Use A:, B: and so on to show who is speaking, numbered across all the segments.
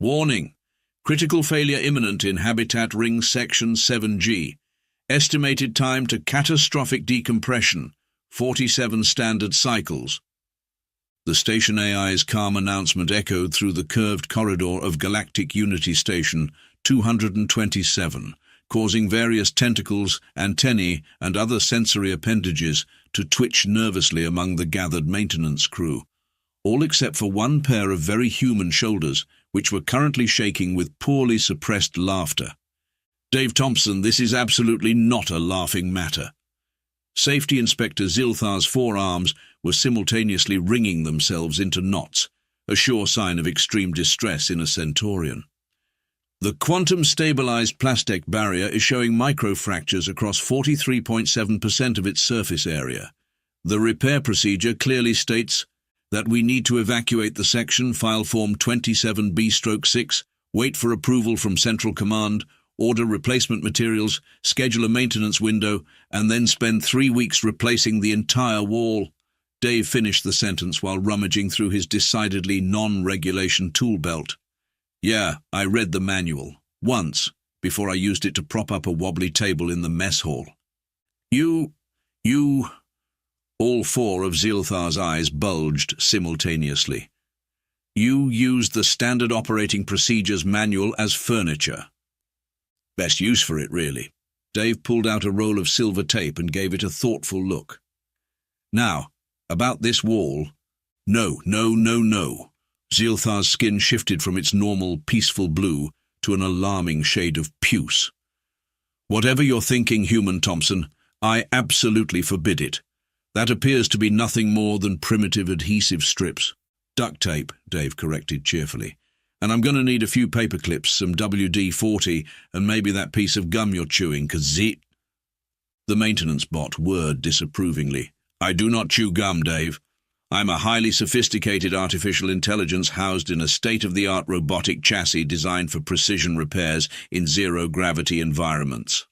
A: Warning. Critical failure imminent in Habitat Ring Section 7G. Estimated time to catastrophic decompression, 47 standard cycles. The station AI's calm announcement echoed through the curved corridor of Galactic Unity Station 227, causing various tentacles, antennae, and other sensory appendages to twitch nervously among the gathered maintenance crew, all except for one pair of very human shoulders, which were currently shaking with poorly suppressed laughter. Dave Thompson, this is absolutely not a laughing matter. Safety Inspector Zilthar's forearms were simultaneously wringing themselves into knots, a sure sign of extreme distress in a Centaurian. The quantum-stabilized plastic barrier is showing microfractures across 43.7% of its surface area. The repair procedure clearly states that we need to evacuate the section, file form 27B/6, wait for approval from Central Command, order replacement materials, schedule a maintenance window, and then spend 3 weeks replacing the entire wall. Dave finished the sentence while rummaging through his decidedly non-regulation tool belt. Yeah, I read the manual. Once, before I used it to prop up a wobbly table in the mess hall. You... All four of Zilthar's eyes bulged simultaneously. You used the Standard Operating Procedures Manual as furniture. Best use for it, really. Dave pulled out a roll of silver tape and gave it a thoughtful look. Now, about this wall. No. Zilthar's skin shifted from its normal, peaceful blue to an alarming shade of puce. Whatever you're thinking, Human Thompson, I absolutely forbid it. That appears to be nothing more than primitive adhesive strips. Duct tape, Dave corrected cheerfully. And I'm going to need a few paper clips, some WD-40, and maybe that piece of gum you're chewing, 'cause it... The maintenance bot whirred disapprovingly. I do not chew gum, Dave. I'm a highly sophisticated artificial intelligence housed in a state-of-the-art robotic chassis designed for precision repairs in zero-gravity environments.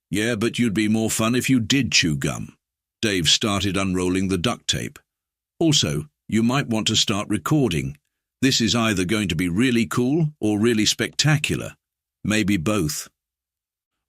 A: Yeah, but you'd be more fun if you did chew gum. Dave started unrolling the duct tape. Also, you might want to start recording. This is either going to be really cool or really spectacular. Maybe both.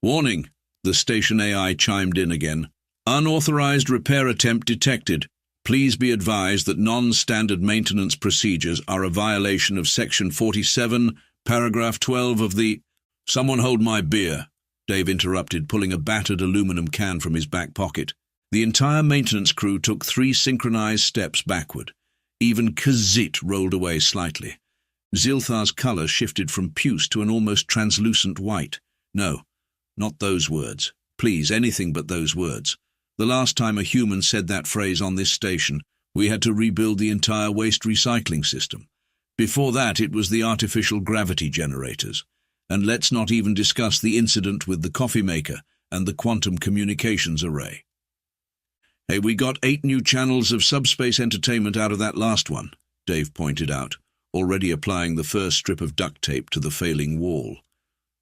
A: Warning, the station AI chimed in again. Unauthorized repair attempt detected. Please be advised that non-standard maintenance procedures are a violation of Section 47, Paragraph 12 of the... Someone hold my beer, Dave interrupted, pulling a battered aluminum can from his back pocket. The entire maintenance crew took 3 synchronized steps backward. Even Kazit rolled away slightly. Zilthar's color shifted from puce to an almost translucent white. No, not those words. Please, anything but those words. The last time a human said that phrase on this station, we had to rebuild the entire waste recycling system. Before that, it was the artificial gravity generators. And let's not even discuss the incident with the coffee maker and the quantum communications array. Hey, we got 8 new channels of subspace entertainment out of that last one, Dave pointed out, already applying the first strip of duct tape to the failing wall.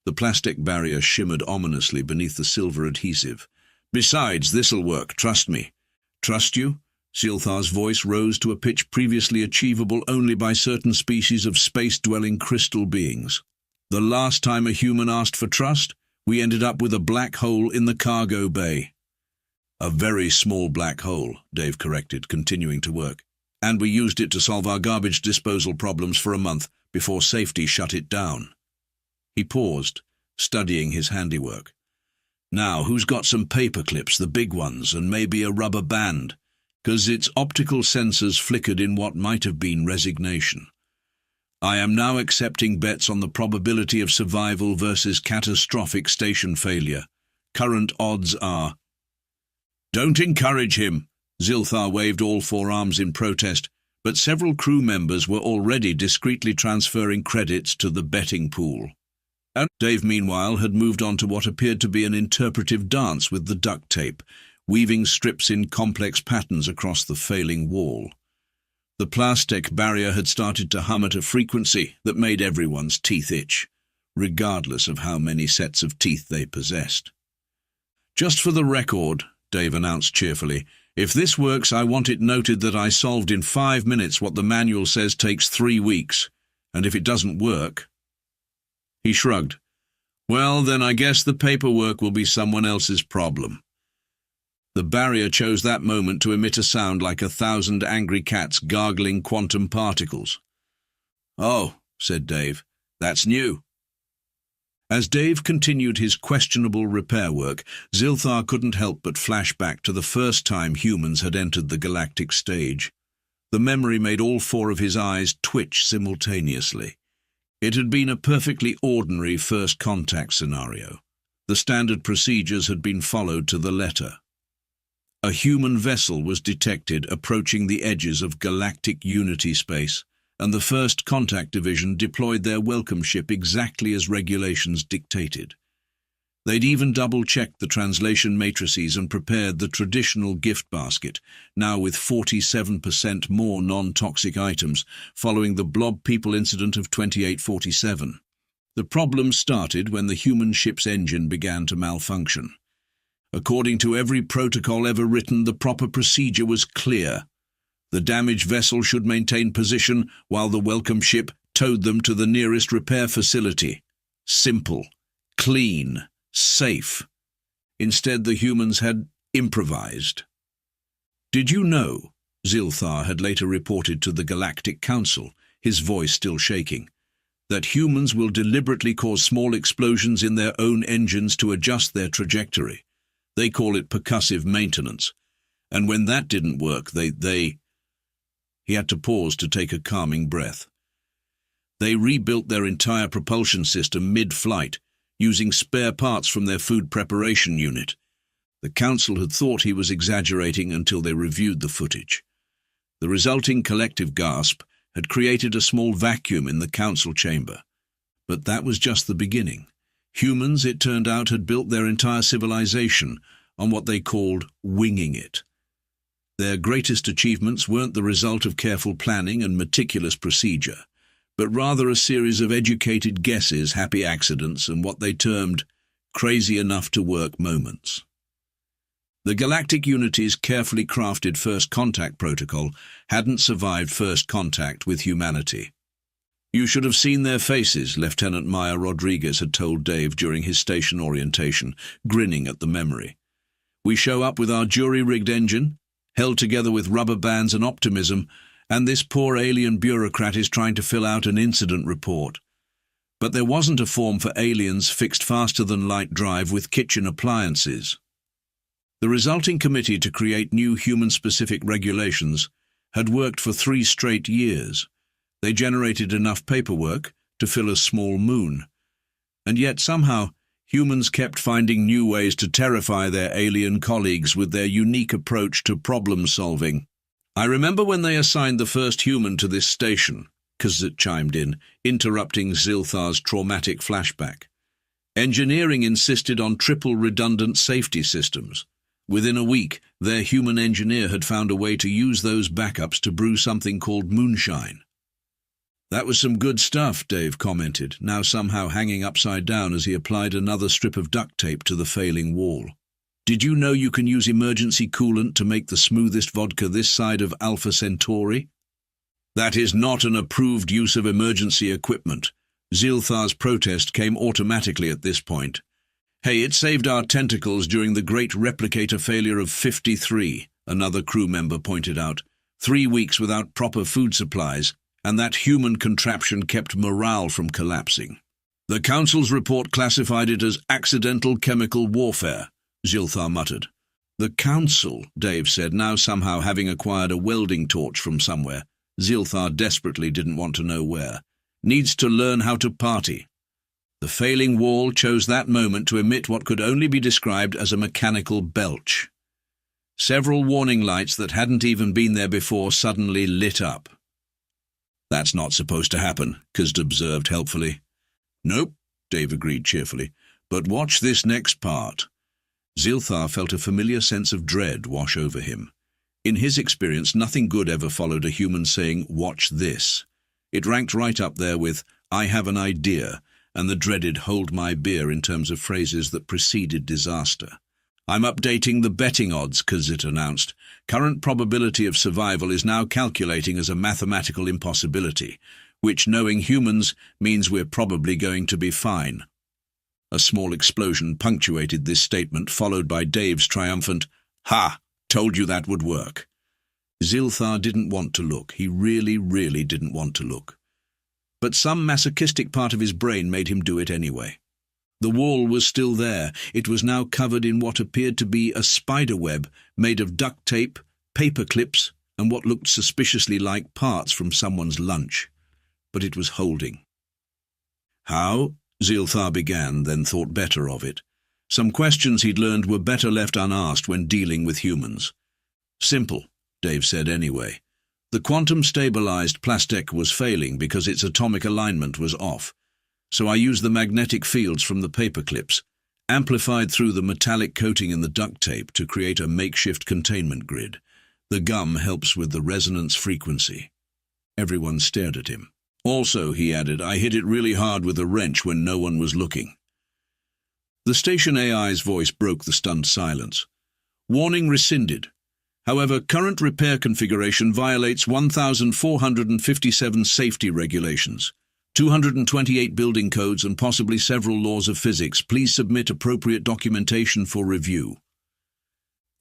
A: The plastic barrier shimmered ominously beneath the silver adhesive. Besides, this'll work, trust me. Trust you? Zilthar's voice rose to a pitch previously achievable only by certain species of space-dwelling crystal beings. The last time a human asked for trust, we ended up with a black hole in the cargo bay. A very small black hole, Dave corrected, continuing to work. And we used it to solve our garbage disposal problems for a month before safety shut it down. He paused, studying his handiwork. Now, who's got some paper clips, the big ones, and maybe a rubber band? 'Cause its optical sensors flickered in what might have been resignation. I am now accepting bets on the probability of survival versus catastrophic station failure. Current odds are... Don't encourage him, Zilthar waved all 4 arms in protest, but several crew members were already discreetly transferring credits to the betting pool. And Dave, meanwhile, had moved on to what appeared to be an interpretive dance with the duct tape, weaving strips in complex patterns across the failing wall. The plastic barrier had started to hum at a frequency that made everyone's teeth itch, regardless of how many sets of teeth they possessed. Just for the record, Dave announced cheerfully, if this works, I want it noted that I solved in 5 minutes what the manual says takes 3 weeks. And if it doesn't work... He shrugged. Well, then I guess the paperwork will be someone else's problem. The barrier chose that moment to emit a sound like 1,000 angry cats gargling quantum particles. Oh, said Dave, that's new. As Dave continued his questionable repair work, Zilthar couldn't help but flash back to the first time humans had entered the galactic stage. The memory made all 4 of his eyes twitch simultaneously. It had been a perfectly ordinary first contact scenario. The standard procedures had been followed to the letter. A human vessel was detected approaching the edges of galactic unity space, and the First Contact Division deployed their welcome ship exactly as regulations dictated. They'd even double-checked the translation matrices and prepared the traditional gift basket, now with 47% more non-toxic items, following the Blob People incident of 2847. The problem started when the human ship's engine began to malfunction. According to every protocol ever written, the proper procedure was clear. The damaged vessel should maintain position while the welcome ship towed them to the nearest repair facility. Simple, clean, safe. Instead, the humans had improvised. Did you know, Zilthar had later reported to the Galactic Council, his voice still shaking, that humans will deliberately cause small explosions in their own engines to adjust their trajectory? They call it percussive maintenance. And when that didn't work, He had to pause to take a calming breath. They rebuilt their entire propulsion system mid-flight, using spare parts from their food preparation unit. The council had thought he was exaggerating until they reviewed the footage. The resulting collective gasp had created a small vacuum in the council chamber. But that was just the beginning. Humans, it turned out, had built their entire civilization on what they called winging it. Their greatest achievements weren't the result of careful planning and meticulous procedure, but rather a series of educated guesses, happy accidents, and what they termed crazy-enough-to-work moments. The Galactic Unity's carefully crafted First Contact protocol hadn't survived first contact with humanity. You should have seen their faces, Lieutenant Maya Rodriguez had told Dave during his station orientation, grinning at the memory. We show up with our jury-rigged engine, held together with rubber bands and optimism, and this poor alien bureaucrat is trying to fill out an incident report. But there wasn't a form for aliens fixed faster-than-light drive with kitchen appliances. The resulting committee to create new human-specific regulations had worked for 3 straight years. They generated enough paperwork to fill a small moon. And yet somehow humans kept finding new ways to terrify their alien colleagues with their unique approach to problem-solving. I remember when they assigned the first human to this station, Kazit chimed in, interrupting Zilthar's traumatic flashback. Engineering insisted on triple redundant safety systems. Within a week, their human engineer had found a way to use those backups to brew something called moonshine. That was some good stuff, Dave commented, now somehow hanging upside down as he applied another strip of duct tape to the failing wall. Did you know you can use emergency coolant to make the smoothest vodka this side of Alpha Centauri? That is not an approved use of emergency equipment. Zilthar's protest came automatically at this point. Hey, it saved our tentacles during the great replicator failure of 53, another crew member pointed out. 3 weeks without proper food supplies, and that human contraption kept morale from collapsing. The Council's report classified it as accidental chemical warfare, Zilthar muttered. The Council, Dave said, now somehow having acquired a welding torch from somewhere. Zilthar desperately didn't want to know where. Needs to learn how to party. The failing wall chose that moment to emit what could only be described as a mechanical belch. Several warning lights that hadn't even been there before suddenly lit up. That's not supposed to happen, Kazd observed helpfully. Nope, Dave agreed cheerfully, but watch this next part. Zilthar felt a familiar sense of dread wash over him. In his experience, nothing good ever followed a human saying, watch this. It ranked right up there with, I have an idea, and the dreaded hold my beer in terms of phrases that preceded disaster. I'm updating the betting odds, Kazit announced. Current probability of survival is now calculating as a mathematical impossibility. which, knowing humans, means we're probably going to be fine." A small explosion punctuated this statement, followed by Dave's triumphant, "Ha! Told you that would work." Zilthar didn't want to look. He really didn't want to look. But some masochistic part of his brain made him do it anyway. The wall was still there. It was now covered in what appeared to be a spider web made of duct tape, paper clips, and what looked suspiciously like parts from someone's lunch. But it was holding. "How?" Zilthar began, then thought better of it. Some questions he'd learned were better left unasked when dealing with humans. "Simple," Dave said anyway. "The quantum-stabilized plastic was failing because its atomic alignment was off. So I used the magnetic fields from the paper clips, amplified through the metallic coating in the duct tape to create a makeshift containment grid. The gum helps with the resonance frequency." Everyone stared at him. "Also," he added, "I hit it really hard with a wrench when no one was looking." The station AI's voice broke the stunned silence. "Warning rescinded. However, current repair configuration violates 1,457 safety regulations, 228 building codes, and possibly several laws of physics. Please submit appropriate documentation for review."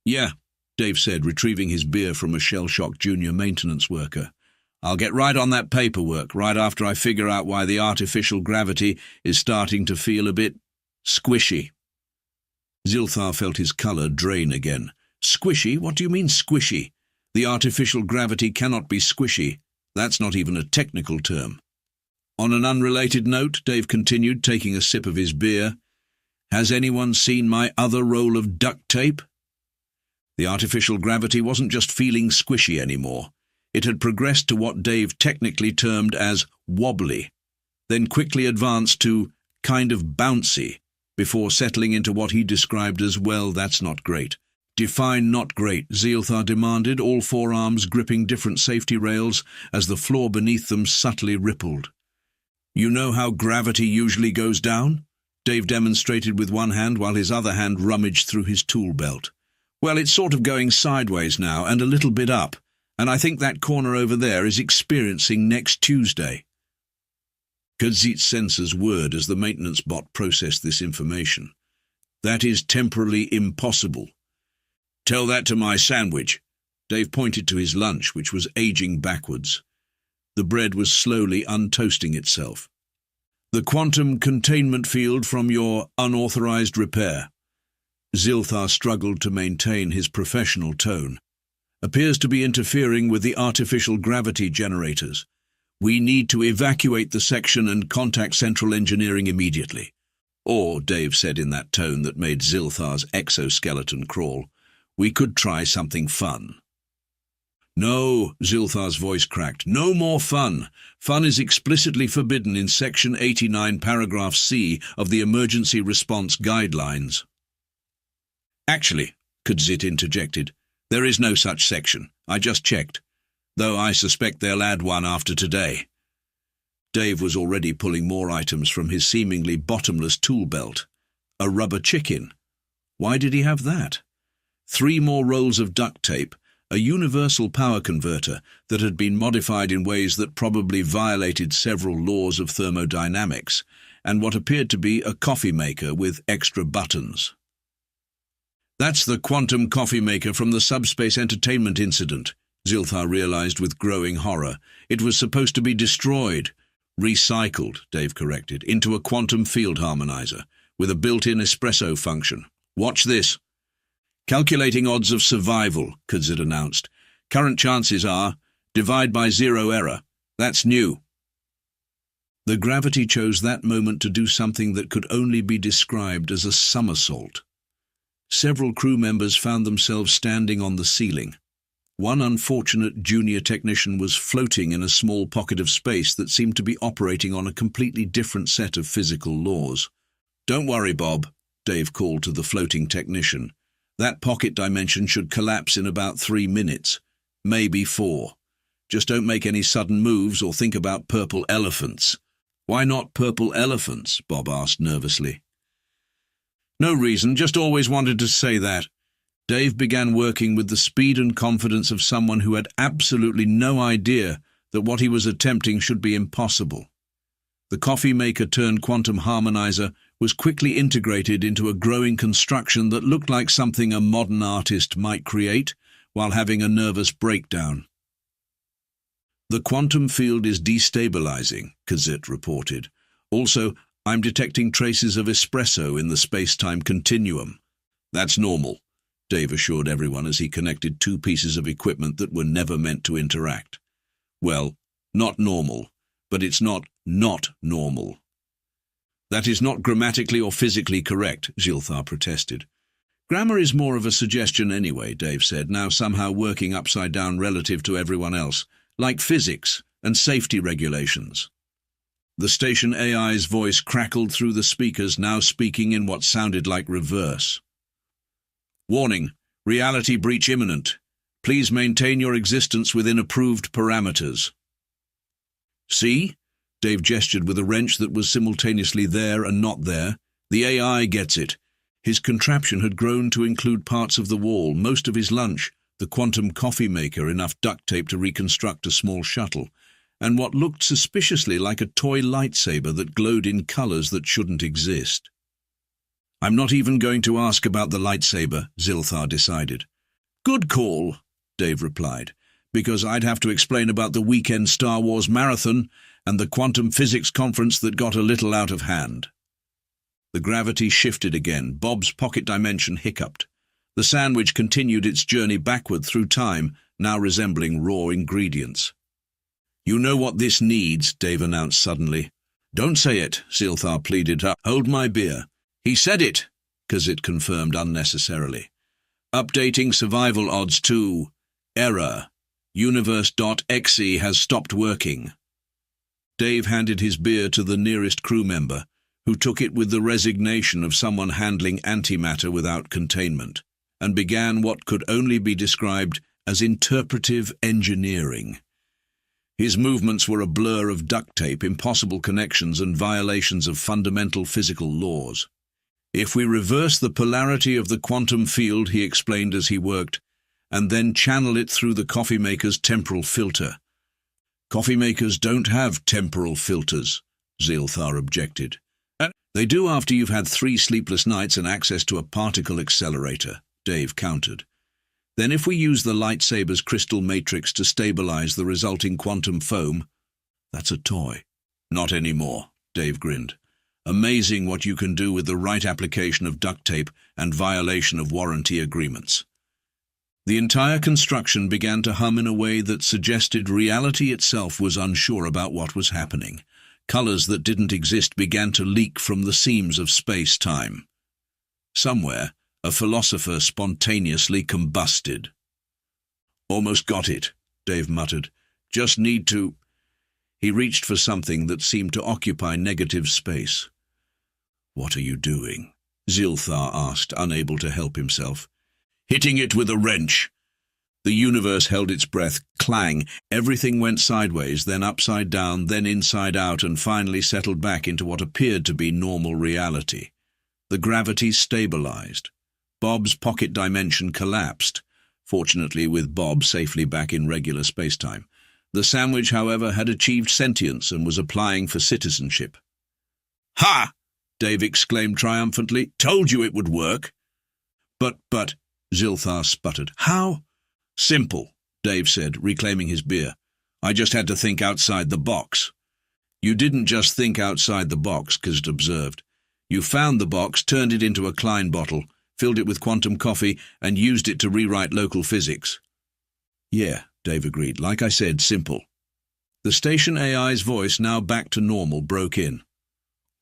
A: "Yeah," Dave said, retrieving his beer from a shell-shocked junior maintenance worker. "I'll get right on that paperwork, right after I figure out why the artificial gravity is starting to feel a bit squishy." Zilthar felt his colour drain again. "Squishy? What do you mean, squishy? The artificial gravity cannot be squishy. That's not even a technical term." "On an unrelated note," Dave continued, taking a sip of his beer, "has anyone seen my other roll of duct tape?" The artificial gravity wasn't just feeling squishy anymore. It had progressed to what Dave technically termed as wobbly, then quickly advanced to kind of bouncy, before settling into what he described as, "Well, that's not great." "Define not great," Zilthar demanded, all forearms gripping different safety rails as the floor beneath them subtly rippled. "You know how gravity usually goes down?" Dave demonstrated with one hand while his other hand rummaged through his tool belt. "Well, it's sort of going sideways now, and a little bit up, and I think that corner over there is experiencing next Tuesday." Kadzit's sensors whirred as the maintenance bot processed this information. "That is temporally impossible." "Tell that to my sandwich." Dave pointed to his lunch, which was aging backwards. The bread was slowly untoasting itself. "The quantum containment field from your unauthorized repair," Zilthar struggled to maintain his professional tone, "appears to be interfering with the artificial gravity generators. We need to evacuate the section and contact central engineering immediately." "Or," Dave said in that tone that made Zilthar's exoskeleton crawl, "we could try something fun." "No," Zilthar's voice cracked. "No more fun. Fun is explicitly forbidden in Section 89, Paragraph C of the Emergency Response Guidelines." "Actually," Kadzit interjected, "there is no such section. I just checked. Though I suspect they'll add one after today." Dave was already pulling more items from his seemingly bottomless tool belt. A rubber chicken. Why did he have that? 3 more rolls of duct tape, a universal power converter that had been modified in ways that probably violated several laws of thermodynamics, and what appeared to be a coffee maker with extra buttons. "That's the quantum coffee maker from the subspace entertainment incident," Zilthar realized with growing horror. "It was supposed to be destroyed." "Recycled," Dave corrected, "into a quantum field harmonizer, with a built-in espresso function. Watch this." "Calculating odds of survival," Kadzit announced. "Current chances are, divide by 0 error. That's new." The gravity chose that moment to do something that could only be described as a somersault. Several crew members found themselves standing on the ceiling. One unfortunate junior technician was floating in a small pocket of space that seemed to be operating on a completely different set of physical laws. "Don't worry, Bob," Dave called to the floating technician. "That pocket dimension should collapse in about 3 minutes, maybe 4. Just don't make any sudden moves or think about purple elephants." "Why not purple elephants?" Bob asked nervously. "No reason, just always wanted to say that." Dave began working with the speed and confidence of someone who had absolutely no idea that what he was attempting should be impossible. The coffee maker turned quantum harmonizer was quickly integrated into a growing construction that looked like something a modern artist might create while having a nervous breakdown. "The quantum field is destabilizing," Kazit reported. "Also, I'm detecting traces of espresso in the space-time continuum." "That's normal," Dave assured everyone as he connected two pieces of equipment that were never meant to interact. "Well, not normal, but it's not normal." "That is not grammatically or physically correct," Zilthar protested. "Grammar is more of a suggestion anyway," Dave said, now somehow working upside down relative to everyone else, like physics and safety regulations. The station AI's voice crackled through the speakers, now speaking in what sounded like reverse. "Warning, reality breach imminent. Please maintain your existence within approved parameters." "See?" Dave gestured with a wrench that was simultaneously there and not there. "The AI gets it." His contraption had grown to include parts of the wall, most of his lunch, the quantum coffee maker, enough duct tape to reconstruct a small shuttle, and what looked suspiciously like a toy lightsaber that glowed in colors that shouldn't exist. "I'm not even going to ask about the lightsaber," Zilthar decided. "Good call," Dave replied, "because I'd have to explain about the weekend Star Wars marathon and the quantum physics conference that got a little out of hand." The gravity shifted again. Bob's pocket dimension hiccuped. The sandwich continued its journey backward through time, now resembling raw ingredients. "You know what this needs," Dave announced suddenly. "Don't say it," Zilthar pleaded. "Hold my beer." "He said it," Kazit confirmed unnecessarily. "Updating survival odds to error. Universe.exe has stopped working." Dave handed his beer to the nearest crew member, who took it with the resignation of someone handling antimatter without containment, and began what could only be described as interpretive engineering. His movements were a blur of duct tape, impossible connections, and violations of fundamental physical laws. "If we reverse the polarity of the quantum field," he explained as he worked, "and then channel it through the coffee maker's temporal filter." "Coffee makers don't have temporal filters," Zilthar objected. "They do after you've had 3 sleepless nights and access to a particle accelerator," Dave countered. "Then if we use the lightsaber's crystal matrix to stabilize the resulting quantum foam—" "That's a toy." "Not anymore," Dave grinned. "Amazing what you can do with the right application of duct tape and violation of warranty agreements." The entire construction began to hum in a way that suggested reality itself was unsure about what was happening. Colors that didn't exist began to leak from the seams of space-time. Somewhere, a philosopher spontaneously combusted. "Almost got it," Dave muttered. "Just need to—" He reached for something that seemed to occupy negative space. "What are you doing?" Zilthar asked, unable to help himself. "Hitting it with a wrench." The universe held its breath. Clang. Everything went sideways, then upside down, then inside out, and finally settled back into what appeared to be normal reality. The gravity stabilized. Bob's pocket dimension collapsed, fortunately with Bob safely back in regular spacetime. The sandwich, however, had achieved sentience and was applying for citizenship. "Ha!" Dave exclaimed triumphantly. "Told you it would work." But, Zilthar sputtered. "How?" "Simple," Dave said, reclaiming his beer. "I just had to think outside the box." "You didn't just think outside the box," Kazit observed. "You found the box, turned it into a Klein bottle, filled it with quantum coffee, and used it to rewrite local physics." "Yeah," Dave agreed. "Like I said, simple." The station AI's voice, now back to normal, broke in.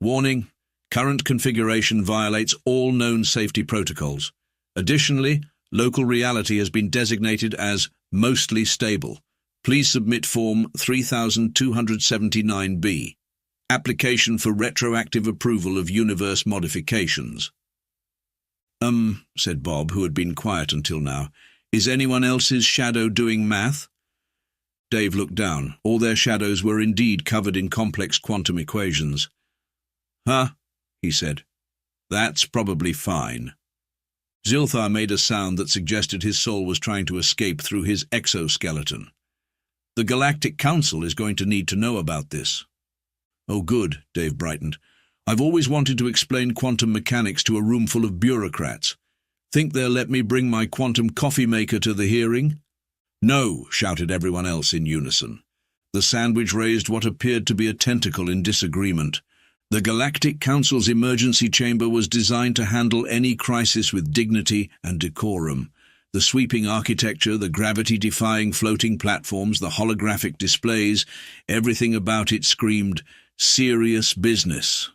A: "Warning, current configuration violates all known safety protocols. Additionally, local reality has been designated as mostly stable. Please submit Form 3279B. Application for retroactive approval of universe modifications." Said Bob, who had been quiet until now. "Is anyone else's shadow doing math?" Dave looked down. All their shadows were indeed covered in complex quantum equations. "Huh," he said. "That's probably fine." Zilthar made a sound that suggested his soul was trying to escape through his exoskeleton. The Galactic Council is going to need to know about this." "Oh, good," Dave brightened. "I've always wanted to explain quantum mechanics to a room full of bureaucrats. Think they'll let me bring my quantum coffee maker to the hearing?" "No," shouted everyone else in unison. The sandwich raised what appeared to be a tentacle in disagreement. The Galactic Council's emergency chamber was designed to handle any crisis with dignity and decorum. The sweeping architecture, the gravity-defying floating platforms, the holographic displays, everything about it screamed, "serious business."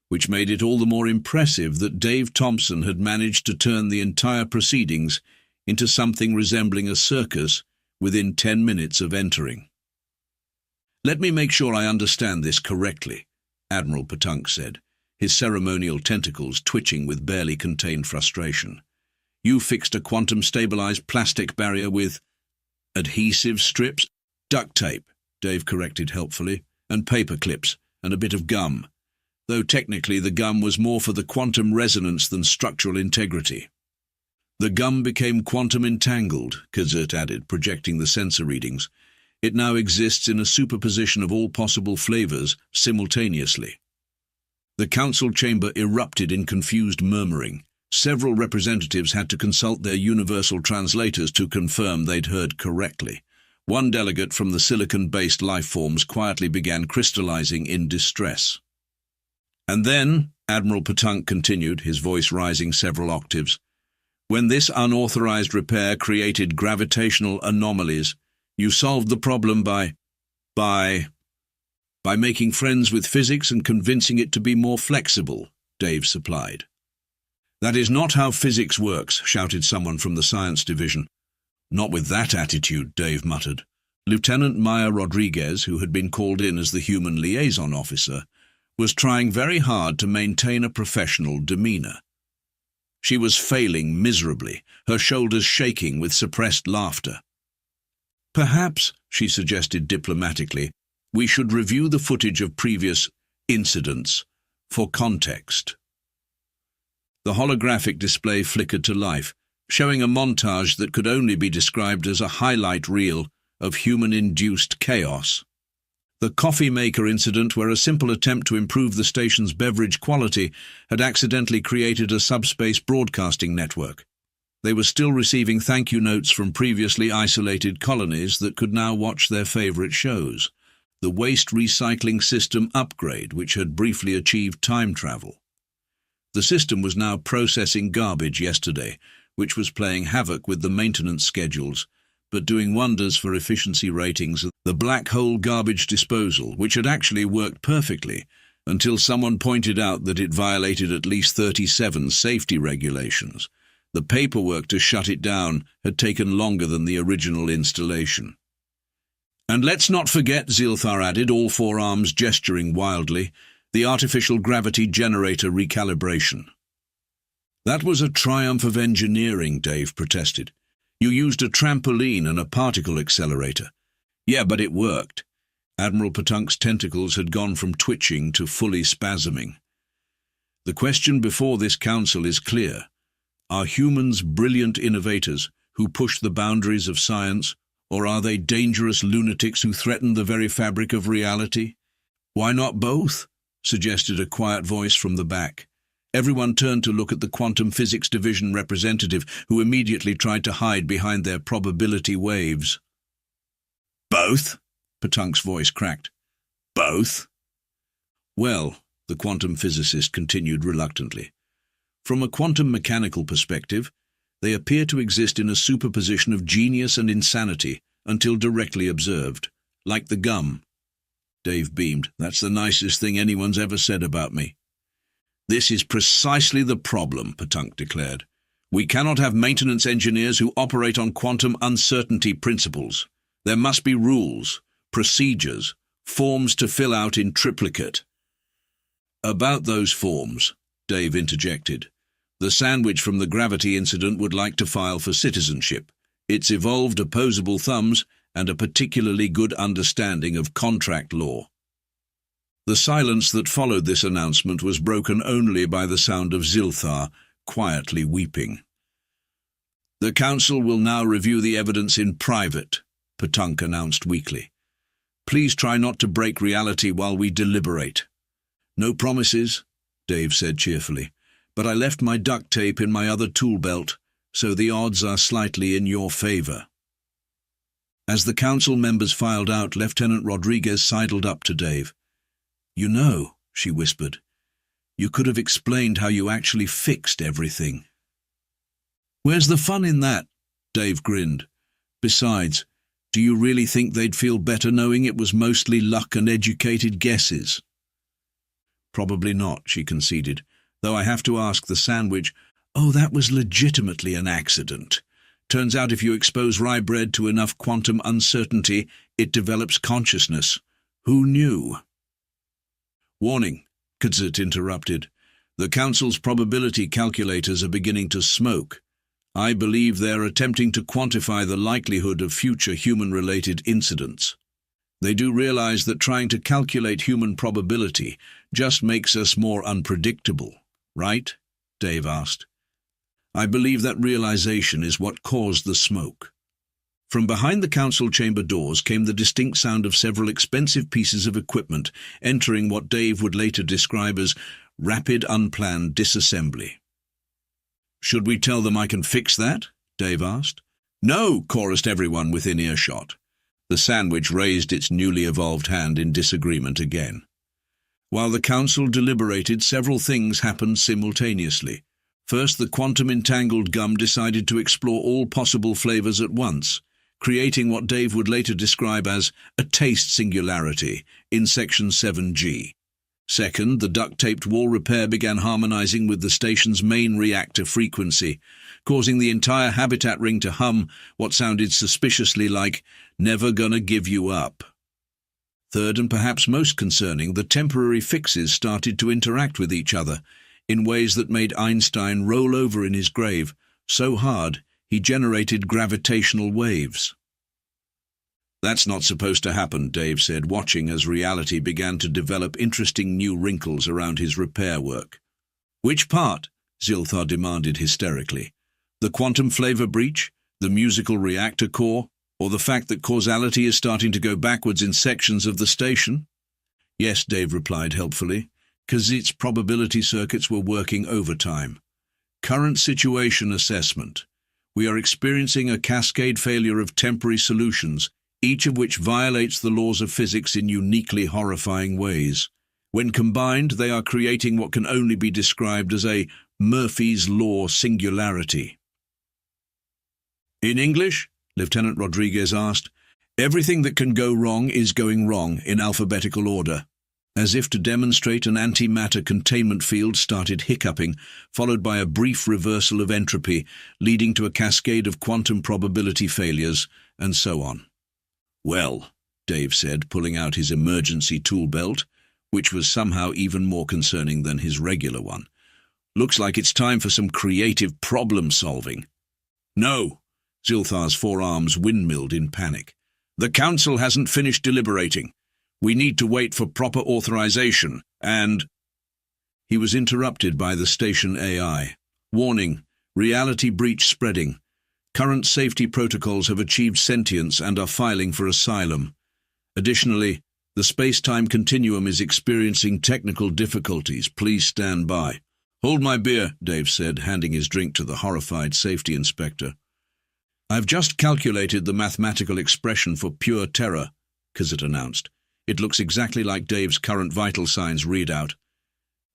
A: Which made it all the more impressive that Dave Thompson had managed to turn the entire proceedings into something resembling a circus within 10 minutes of entering. "Let me make sure I understand this correctly," Admiral Patunk said, his ceremonial tentacles twitching with barely contained frustration. "You fixed a quantum-stabilized plastic barrier with adhesive strips?" "Duct tape," Dave corrected helpfully, "and paper clips, and a bit of gum. Though technically the gum was more for the quantum resonance than structural integrity." "The gum became quantum entangled," Kazert added, projecting the sensor readings. "It now exists in a superposition of all possible flavors simultaneously." The council chamber erupted in confused murmuring. Several representatives had to consult their universal translators to confirm they'd heard correctly. One delegate from the silicon-based lifeforms quietly began crystallizing in distress. "And then," Admiral Patunk continued, his voice rising several octaves, "when this unauthorized repair created gravitational anomalies, you solved the problem by making friends with physics and convincing it to be more flexible," Dave supplied. "That is not how physics works," shouted someone from the science division. "Not with that attitude," Dave muttered. Lieutenant Maya Rodriguez, who had been called in as the human liaison officer, was trying very hard to maintain a professional demeanor. She was failing miserably, her shoulders shaking with suppressed laughter. "Perhaps," she suggested diplomatically, "we should review the footage of previous incidents for context." The holographic display flickered to life, showing a montage that could only be described as a highlight reel of human-induced chaos. The coffee maker incident, where a simple attempt to improve the station's beverage quality had accidentally created a subspace broadcasting network. They were still receiving thank-you notes from previously isolated colonies that could now watch their favorite shows. The waste recycling system upgrade, which had briefly achieved time travel. The system was now processing garbage yesterday, which was playing havoc with the maintenance schedules, but doing wonders for efficiency ratings. The black hole garbage disposal, which had actually worked perfectly, until someone pointed out that it violated at least 37 safety regulations. The paperwork to shut it down had taken longer than the original installation. "And let's not forget," Zilthar added, all four arms gesturing wildly, "the artificial gravity generator recalibration." "That was a triumph of engineering," Dave protested. "You used a trampoline and a particle accelerator." "Yeah, but it worked." Admiral Patunk's tentacles had gone from twitching to fully spasming. "The question before this council is clear. Are humans brilliant innovators who push the boundaries of science, or are they dangerous lunatics who threaten the very fabric of reality?" "Why not both?" suggested a quiet voice from the back. Everyone turned to look at the quantum physics division representative, who immediately tried to hide behind their probability waves. "Both?" Patunk's voice cracked. "Both?" "Well," the quantum physicist continued reluctantly, "from a quantum mechanical perspective, they appear to exist in a superposition of genius and insanity until directly observed, like the gum." Dave beamed. "That's the nicest thing anyone's ever said about me." "This is precisely the problem," Patunk declared. "We cannot have maintenance engineers who operate on quantum uncertainty principles. There must be rules, procedures, forms to fill out in triplicate." "About those forms," Dave interjected, "the sandwich from the gravity incident would like to file for citizenship. It's evolved opposable thumbs and a particularly good understanding of contract law." The silence that followed this announcement was broken only by the sound of Zilthar quietly weeping. "The council will now review the evidence in private," Patunk announced weakly. "Please try not to break reality while we deliberate." "No promises," Dave said cheerfully, "but I left my duct tape in my other tool belt, so the odds are slightly in your favor." As the council members filed out, Lieutenant Rodriguez sidled up to Dave. "You know," she whispered, "you could have explained how you actually fixed everything." "Where's the fun in that?" Dave grinned. "Besides, do you really think they'd feel better knowing it was mostly luck and educated guesses?" "Probably not," she conceded, "though I have to ask the sandwich, oh, that was legitimately an accident. Turns out if you expose rye bread to enough quantum uncertainty, it develops consciousness. Who knew?" "Warning," Kadzit interrupted. "The Council's probability calculators are beginning to smoke. I believe they're attempting to quantify the likelihood of future human-related incidents. They do realize that trying to calculate human probability just makes us more unpredictable, right?" Dave asked. "I believe that realization is what caused the smoke." From behind the council chamber doors came the distinct sound of several expensive pieces of equipment entering what Dave would later describe as rapid unplanned disassembly. "Should we tell them I can fix that?" Dave asked. "No," chorused everyone within earshot. The sandwich raised its newly evolved hand in disagreement again. While the council deliberated, several things happened simultaneously. First, the quantum-entangled gum decided to explore all possible flavors at once, creating what Dave would later describe as a taste singularity in Section 7G. Second, the duct-taped wall repair began harmonizing with the station's main reactor frequency, causing the entire habitat ring to hum what sounded suspiciously like "Never Gonna Give You Up." Third, and perhaps most concerning, the temporary fixes started to interact with each other in ways that made Einstein roll over in his grave, so hard he generated gravitational waves. "That's not supposed to happen," Dave said, watching as reality began to develop interesting new wrinkles around his repair work. "Which part?" Zilthar demanded hysterically. "The quantum flavor breach, the musical reactor core, or the fact that causality is starting to go backwards in sections of the station?" "Yes," Dave replied helpfully. Kazit's probability circuits were working overtime. "Current situation assessment. We are experiencing a cascade failure of temporary solutions, each of which violates the laws of physics in uniquely horrifying ways. When combined, they are creating what can only be described as a Murphy's Law singularity." "In English?" Lieutenant Rodriguez asked. "Everything that can go wrong is going wrong in alphabetical order." As if to demonstrate, an antimatter containment field started hiccuping, followed by a brief reversal of entropy, leading to a cascade of quantum probability failures, and so on. "Well," Dave said, pulling out his emergency tool belt, which was somehow even more concerning than his regular one, "looks like it's time for some creative problem-solving." "No!" Zilthar's forearms windmilled in panic. "The Council hasn't finished deliberating. We need to wait for proper authorization, and—" He was interrupted by the station AI. "Warning, reality breach spreading. Current safety protocols have achieved sentience and are filing for asylum. Additionally, the space-time continuum is experiencing technical difficulties. Please stand by." "Hold my beer," Dave said, handing his drink to the horrified safety inspector. "I've just calculated the mathematical expression for pure terror," Kazit announced. "It looks exactly like Dave's current vital signs readout."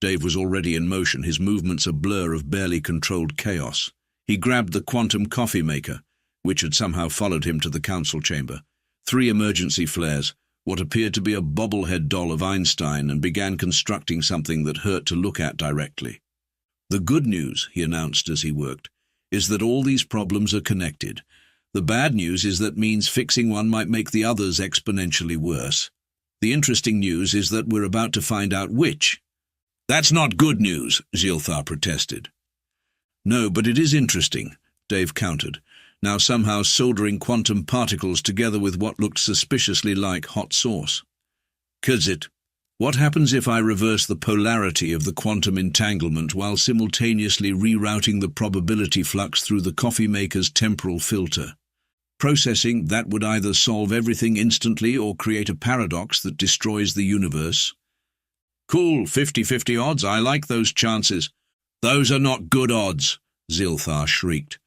A: Dave was already in motion, his movements a blur of barely controlled chaos. He grabbed the quantum coffee maker, which had somehow followed him to the council chamber, 3 emergency flares, what appeared to be a bobblehead doll of Einstein, and began constructing something that hurt to look at directly. "The good news," he announced as he worked, "is that all these problems are connected. The bad news is that means fixing one might make the others exponentially worse. The interesting news is that we're about to find out which." "That's not good news," Zilthar protested. "No, but it is interesting," Dave countered, now somehow soldering quantum particles together with what looked suspiciously like hot sauce. "Kadzit, what happens if I reverse the polarity of the quantum entanglement while simultaneously rerouting the probability flux through the coffee maker's temporal filter?" Processing that would either solve everything instantly or create a paradox that destroys the universe. Cool, 50-50 odds, I like those chances. Those are not good odds, Zilthar shrieked.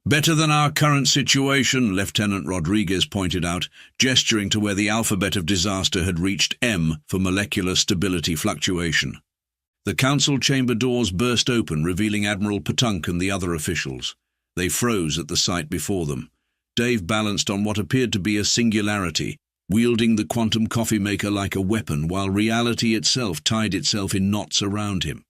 A: Better than our current situation, Lieutenant Rodriguez pointed out, gesturing to where the alphabet of disaster had reached M for molecular stability fluctuation. The council chamber doors burst open, revealing Admiral Patunk and the other officials. They froze at the sight before them. Dave balanced on what appeared to be a singularity, wielding the quantum coffee maker like a weapon, while reality itself tied itself in knots around him.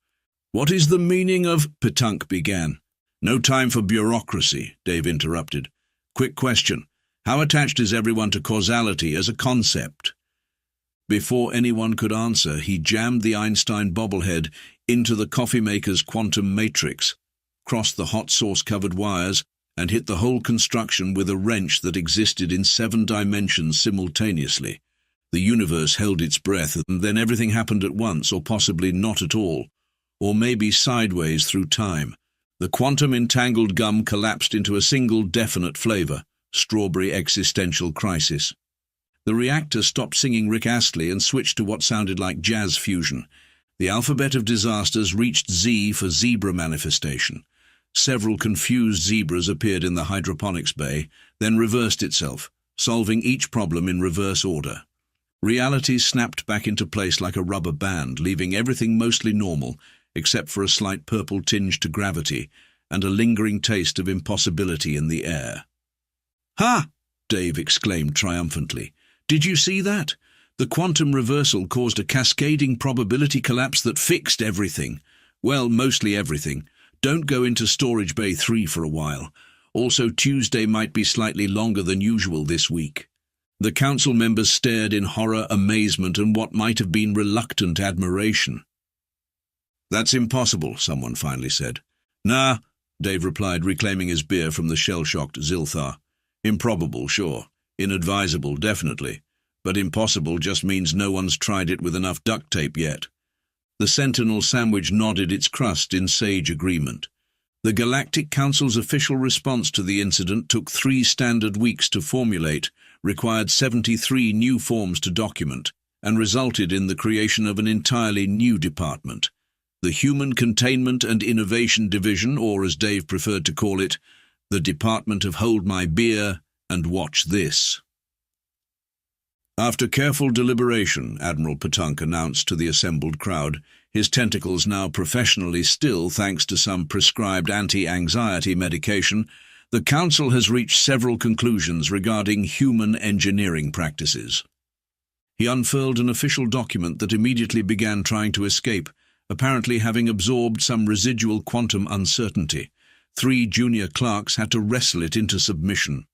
A: "What is the meaning of—" Patunk began. "No time for bureaucracy," Dave interrupted. "Quick question. How attached is everyone to causality as a concept?" Before anyone could answer, he jammed the Einstein bobblehead into the coffee maker's quantum matrix, crossed the hot sauce-covered wires, and hit the whole construction with a wrench that existed in 7 dimensions simultaneously. The universe held its breath, and then everything happened at once, or possibly not at all, or maybe sideways through time. The quantum-entangled gum collapsed into a single definite flavor: strawberry existential crisis. The reactor stopped singing Rick Astley and switched to what sounded like jazz fusion. The alphabet of disasters reached Z for zebra manifestation. Several confused zebras appeared in the hydroponics bay, then reversed itself, solving each problem in reverse order. Reality snapped back into place like a rubber band, leaving everything mostly normal, except for a slight purple tinge to gravity and a lingering taste of impossibility in the air. "Ha!" Dave exclaimed triumphantly. "Did you see that? The quantum reversal caused a cascading probability collapse that fixed everything. Well, mostly everything. Don't go into Storage Bay 3 for a while. Also, Tuesday might be slightly longer than usual this week." The council members stared in horror, amazement, and what might have been reluctant admiration. "That's impossible," someone finally said. "Nah," Dave replied, reclaiming his beer from the shell-shocked Zilthar. "Improbable, sure. Inadvisable, definitely. But impossible just means no one's tried it with enough duct tape yet." The Sentinel sandwich nodded its crust in sage agreement. The Galactic Council's official response to the incident took 3 standard weeks to formulate, required 73 new forms to document, and resulted in the creation of an entirely new department. The Human Containment and Innovation Division, or as Dave preferred to call it, the Department of Hold My Beer and Watch This. After careful deliberation, Admiral Patunk announced to the assembled crowd, his tentacles now professionally still thanks to some prescribed anti-anxiety medication, the Council has reached several conclusions regarding human engineering practices. He unfurled an official document that immediately began trying to escape, apparently having absorbed some residual quantum uncertainty. 3 junior clerks had to wrestle it into submission.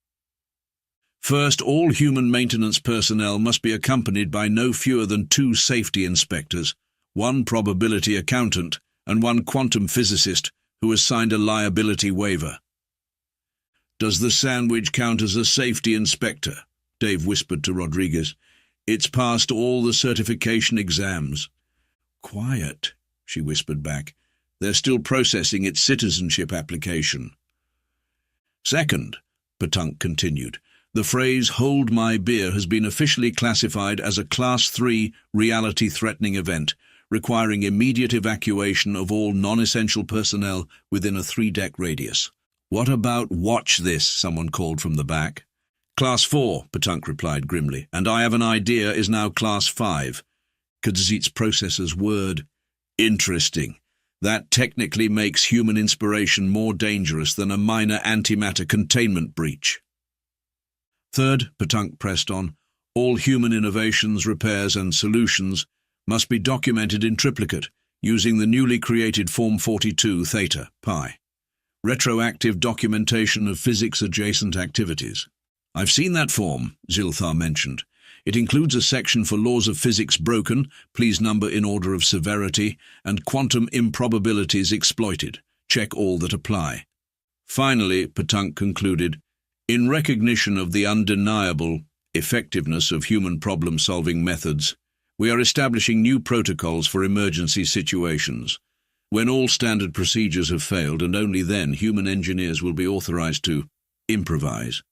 A: First, all human maintenance personnel must be accompanied by no fewer than 2 safety inspectors, 1 probability accountant, and 1 quantum physicist who has signed a liability waiver. "Does the sandwich count as a safety inspector?" Dave whispered to Rodriguez. "It's passed all the certification exams." "Quiet," she whispered back. "They're still processing its citizenship application." "Second," Patunk continued, "the phrase 'hold my beer' has been officially classified as a Class 3 reality-threatening event, requiring immediate evacuation of all non-essential personnel within a 3-deck radius." "What about watch this?" someone called from the back. "Class 4, Patunk replied grimly, "and I have an idea is now Class 5. Kadzit's processor's word. Interesting. That technically makes human inspiration more dangerous than a minor antimatter containment breach." Third, Patunk pressed on, "all human innovations, repairs and solutions must be documented in triplicate using the newly created Form 42 Theta Pi. Retroactive documentation of physics-adjacent activities." "I've seen that form," Zilthar mentioned. "It includes a section for laws of physics broken, please number in order of severity, and quantum improbabilities exploited. Check all that apply." Finally, Patunk concluded, "In recognition of the undeniable effectiveness of human problem-solving methods, we are establishing new protocols for emergency situations. When all standard procedures have failed, and only then, human engineers will be authorized to improvise."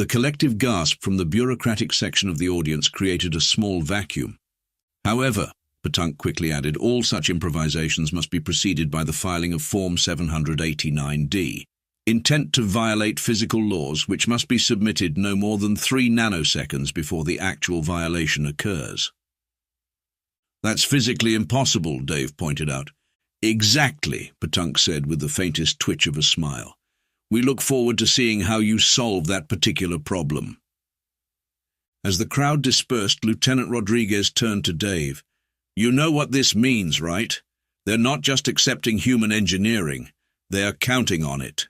A: The collective gasp from the bureaucratic section of the audience created a small vacuum. However, Patunk quickly added, all such improvisations must be preceded by the filing of Form 789D, intent to violate physical laws, which must be submitted no more than 3 nanoseconds before the actual violation occurs. That's physically impossible, Dave pointed out. Exactly, Patunk said with the faintest twitch of a smile. We look forward to seeing how you solve that particular problem. As the crowd dispersed, Lieutenant Rodriguez turned to Dave. You know what this means, right? They're not just accepting human engineering, they are counting on it.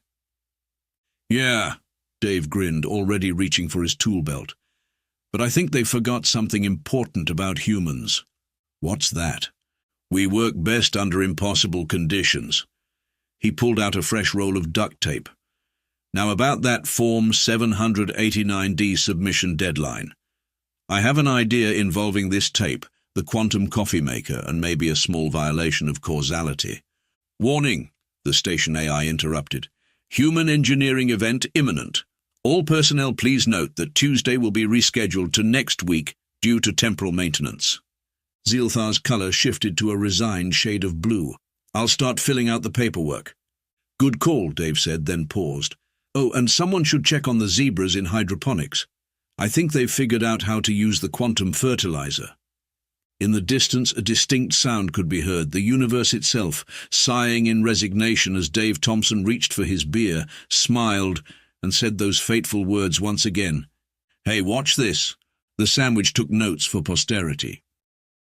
A: Yeah, Dave grinned, already reaching for his tool belt. But I think they forgot something important about humans. What's that? We work best under impossible conditions. He pulled out a fresh roll of duct tape. Now about that Form 789D submission deadline. I have an idea involving this tape, the quantum coffee maker, and maybe a small violation of causality. Warning, the station AI interrupted. Human engineering event imminent. All personnel please note that Tuesday will be rescheduled to next week due to temporal maintenance. Zielthar's colour shifted to a resigned shade of blue. I'll start filling out the paperwork. Good call, Dave said, then paused. Oh, and someone should check on the zebras in hydroponics. I think they've figured out how to use the quantum fertilizer. In the distance, a distinct sound could be heard, the universe itself, sighing in resignation as Dave Thompson reached for his beer, smiled, and said those fateful words once again. Hey, watch this. The sandwich took notes for posterity.